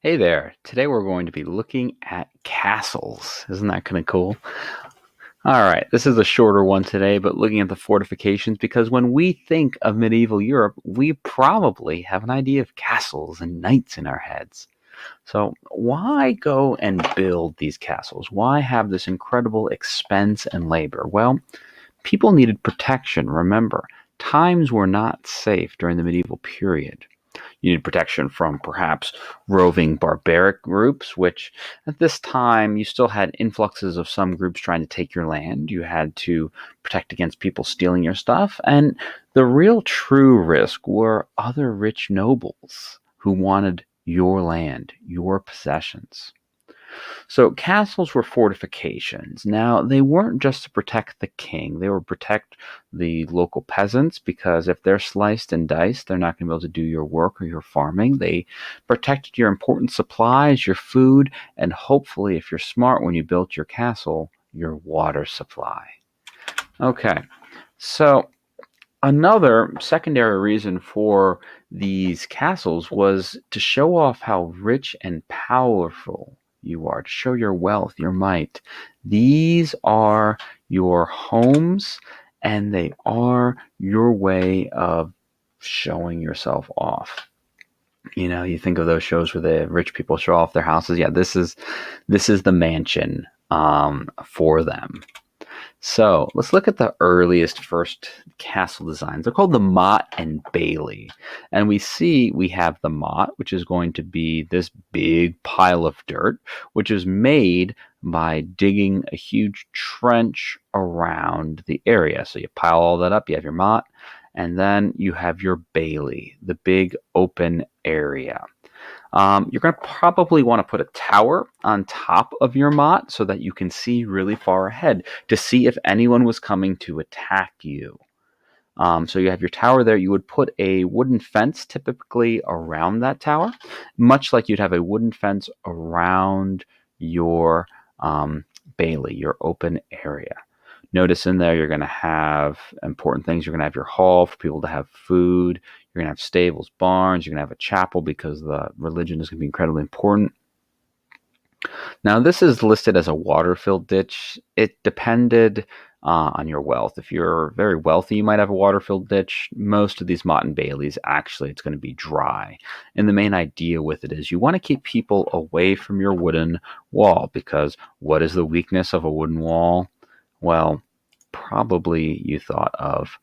Hey there. Today we're going to be looking at castles. Isn't that kind of cool? All right, this is a shorter one today, but looking at the fortifications because when we think of medieval Europe, we probably have an idea of castles and knights in our heads. So, why go and build these castles? Why have this incredible expense and labor? Well, people needed protection. Remember, times were not safe during the medieval period. You need protection from perhaps roving barbaric groups, which at this time you still had influxes of some groups trying to take your land. You had to protect against people stealing your stuff. And the real true risk were other rich nobles who wanted your land, your possessions. So castles were fortifications. Now, they weren't just to protect the king, they were to protect the local peasants because if they're sliced and diced, they're not going to be able to do your work or your farming. They protected your important supplies, your food, and hopefully, if you're smart when you built your castle, your water supply. Okay, so another secondary reason for these castles was to show off how rich and powerful you are, to show your wealth, your might. These are your homes, and they are your way of showing yourself off. You think of those shows where the rich people show off their houses. Yeah, this is the mansion for them. So let's look at the earliest first castle designs. They're called the Motte and Bailey. And we have the Motte, which is going to be this big pile of dirt, which is made by digging a huge trench around the area. So you pile all that up, you have your Motte, and then you have your Bailey, the big open area. You're going to probably want to put a tower on top of your Motte so that you can see really far ahead to see if anyone was coming to attack you. So you have your tower there. You would put a wooden fence typically around that tower, much like you'd have a wooden fence around your Bailey, your open area. Notice in there you're going to have important things. You're going to have your hall for people to have food. You're going to have stables, barns. You're going to have a chapel because the religion is going to be incredibly important. Now, this is listed as a water-filled ditch. It depended on your wealth. If you're very wealthy, you might have a water-filled ditch. Most of these Motte and Baileys, actually, it's going to be dry. And the main idea with it is you want to keep people away from your wooden wall because what is the weakness of a wooden wall? Well, probably you thought of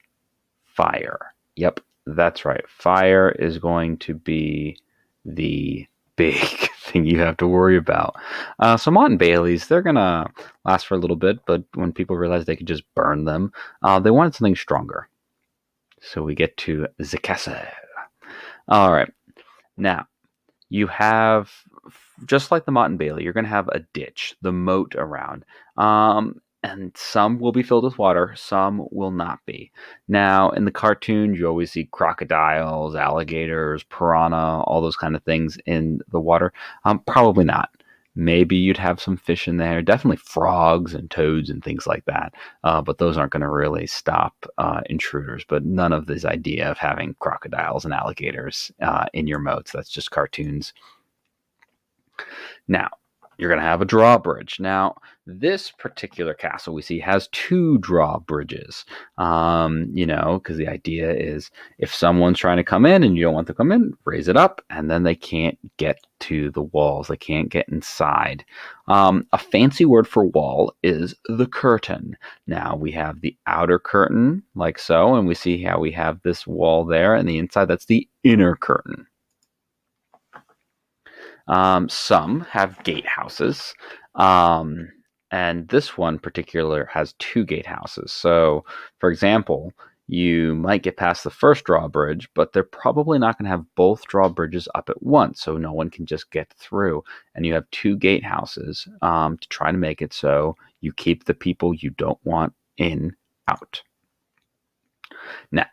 fire. Yep, that's right. Fire is going to be the big thing you have to worry about. So Mont and Bailey's, they're going to last for a little bit, but when people realized they could just burn them, they wanted something stronger. So we get to the castle. All right. Now, you have, just like the Mott and Bailey, you're going to have a ditch, the moat around. And some will be filled with water, some will not be. Now, in the cartoons, you always see crocodiles, alligators, piranha, all those kind of things in the water. Probably not. Maybe you'd have some fish in there, definitely frogs and toads and things like that. But those aren't going to really stop intruders. But none of this idea of having crocodiles and alligators in your moats. That's just cartoons. Now, you're going to have a drawbridge. Now, this particular castle we see has two drawbridges. Because the idea is if someone's trying to come in and you don't want them to come in, raise it up, and then they can't get to the walls. They can't get inside. A fancy word for wall is the curtain. Now, we have the outer curtain, like so, and we see how we have this wall there, and the inside, that's the inner curtain. Some have gatehouses, and this one particular has two gatehouses. So, for example, you might get past the first drawbridge, but they're probably not going to have both drawbridges up at once, so no one can just get through. And you have two gatehouses to try to make it so you keep the people you don't want in out. Now,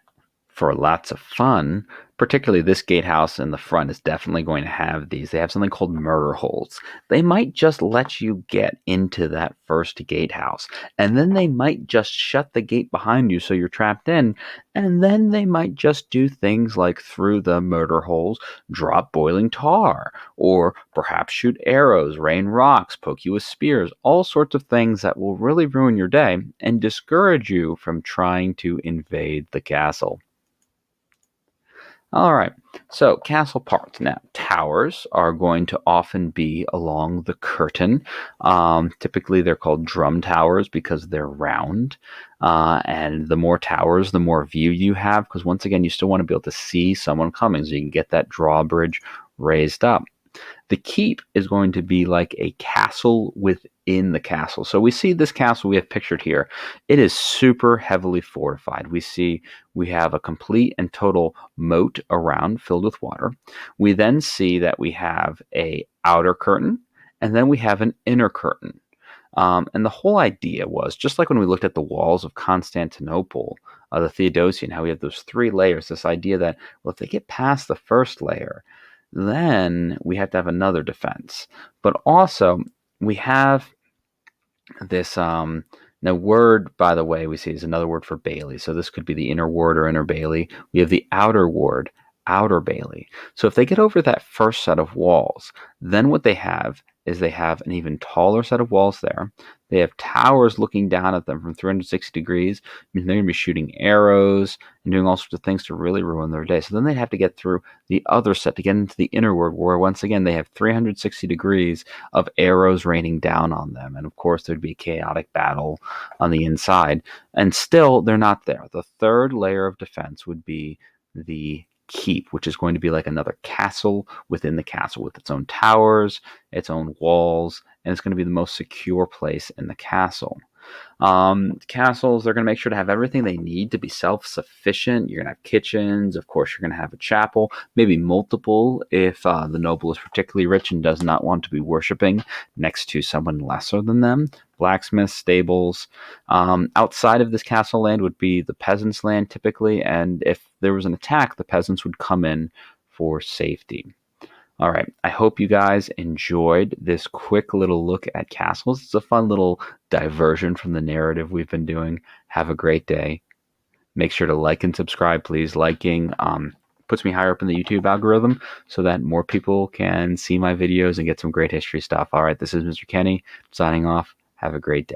For lots of fun, particularly this gatehouse in the front is definitely going to have these. They have something called murder holes. They might just let you get into that first gatehouse, and then they might just shut the gate behind you so you're trapped in, and then they might just do things like through the murder holes, drop boiling tar, or perhaps shoot arrows, rain rocks, poke you with spears, all sorts of things that will really ruin your day and discourage you from trying to invade the castle. All right. So, castle parts. Now, towers are going to often be along the curtain. Typically, they're called drum towers because they're round. And the more towers, the more view you have. Because once again, you still want to be able to see someone coming so you can get that drawbridge raised up. The keep is going to be like a castle within the castle. So we see this castle we have pictured here. It is super heavily fortified. We have a complete and total moat around filled with water. We then see that we have a outer curtain and then we have an inner curtain. And the whole idea was just like when we looked at the walls of Constantinople, the Theodosian, how we have those three layers, this idea that, well, if they get past the first layer, then we have to have another defense. But also, we have this the word, by the way, we see is another word for bailey. So this could be the inner ward or inner bailey. We have the outer ward, outer bailey. So if they get over that first set of walls, then what they have is they have an even taller set of walls there. They have towers looking down at them from 360 degrees. I mean, they're going to be shooting arrows and doing all sorts of things to really ruin their day. So then they'd have to get through the other set to get into the inner ward, where once again they have 360 degrees of arrows raining down on them. And of course, there'd be a chaotic battle on the inside. And still, they're not there. The third layer of defense would be the keep, which is going to be like another castle within the castle with its own towers, its own walls, and it's going to be the most secure place in the castle. Castles, they're going to make sure to have everything they need to be self-sufficient. You're going to have kitchens. Of course, you're going to have a chapel, maybe multiple if the noble is particularly rich and does not want to be worshiping next to someone lesser than them. Blacksmiths, stables. Outside of this castle land would be the peasants' land typically, and if there was an attack, the peasants would come in for safety. All right. I hope you guys enjoyed this quick little look at castles. It's a fun little diversion from the narrative we've been doing. Have a great day. Make sure to like and subscribe, please. Liking puts me higher up in the YouTube algorithm so that more people can see my videos and get some great history stuff. All right. This is Mr. Kenny signing off. Have a great day.